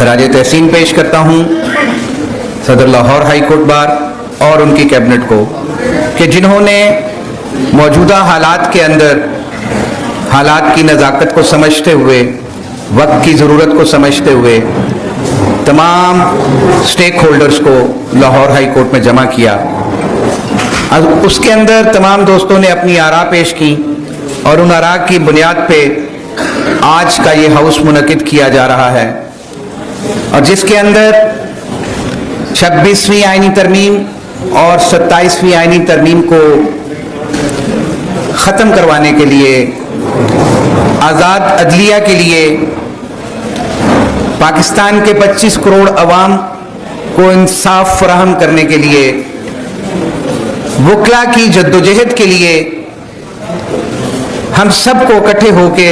खराज तहसीन पेश करता हूँ सदर लाहौर हाई कोर्ट बार और उनकी कैबिनेट को कि जिन्होंने मौजूदा हालात के अंदर हालात की नज़ाकत को समझते हुए, वक्त की ज़रूरत को समझते हुए तमाम स्टेक होल्डर्स को लाहौर हाई कोर्ट में जमा किया। उसके अंदर तमाम दोस्तों ने अपनी आरा पेश की और उन आरा की बुनियाद पे आज का ये हाउस मुनक़िद किया जा रहा है, और जिसके अंदर 26वीं आईनी तरमीम और 27वीं आईनी तरमीम को ख़त्म करवाने के लिए, आज़ाद अदलिया के लिए, पाकिस्तान के 25 करोड़ अवाम को इंसाफ फराहम करने के लिए, वकला की जद्दोजहद के लिए हम सबको इकट्ठे होके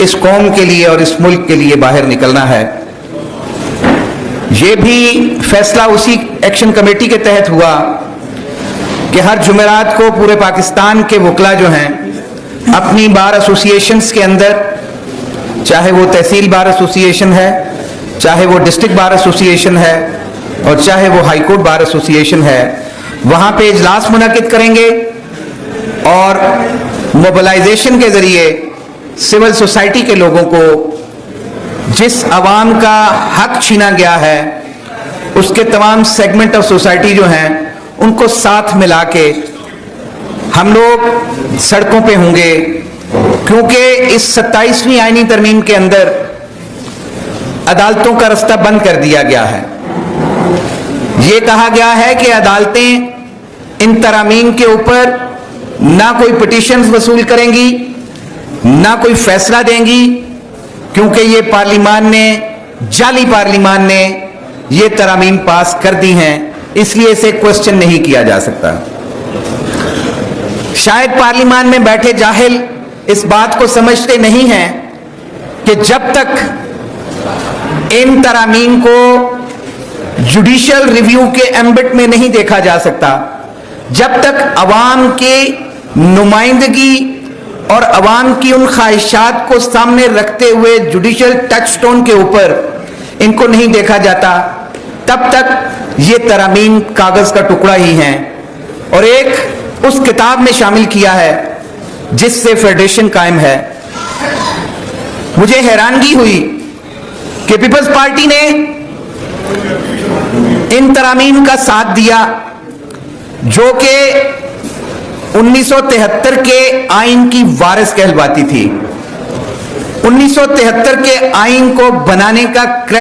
इस कौम के लिए और इस मुल्क के लिए बाहर निकलना है। ये भी फैसला उसी एक्शन कमेटी के तहत हुआ कि हर जुमेरात को पूरे पाकिस्तान के वकला जो हैं अपनी बार एसोसिएशंस के अंदर, चाहे वो तहसील बार एसोसिएशन है, चाहे वो डिस्ट्रिक्ट बार एसोसिएशन है और चाहे वो हाई कोर्ट बार एसोसिएशन है, वहाँ पे इजलास मुनक़िद करेंगे और मोबिलाइजेशन के ज़रिए सिविल सोसाइटी के लोगों को जिस अवाम का हक छीना गया है उसके तमाम सेगमेंट ऑफ सोसाइटी जो हैं उनको साथ मिला के हम लोग सड़कों पे होंगे, क्योंकि इस 27वीं आईनी तरमीम के अंदर अदालतों का रास्ता बंद कर दिया गया है। ये कहा गया है कि अदालतें इन तरामीम के ऊपर ना कोई पिटीशंस वसूल करेंगी, ना कोई फैसला देंगी, क्योंकि ये पार्लिमान ने, जाली पार्लिमान ने ये तरामीम पास कर दी हैं, इसलिए इसे क्वेश्चन नहीं किया जा सकता। शायद पार्लिमान में बैठे जाहिल इस बात को समझते नहीं हैं कि जब तक इन तरामीम को जुडिशियल रिव्यू के एम्बिट में नहीं देखा जा सकता, जब तक अवाम की नुमाइंदगी और अवाम की उन ख्वाहिशात को सामने रखते हुए जुडिशियल टच स्टोन के ऊपर इनको नहीं देखा जाता, तब तक ये तरामीम कागज का टुकड़ा ही हैं और एक उस किताब में शामिल किया है जिससे फेडरेशन कायम है। मुझे हैरानगी हुई कि पीपल्स पार्टी ने इन तरामीम का साथ दिया जो कि 1973 के आइन की वारिस कहलवाती थी। 1973 के आइन को बनाने का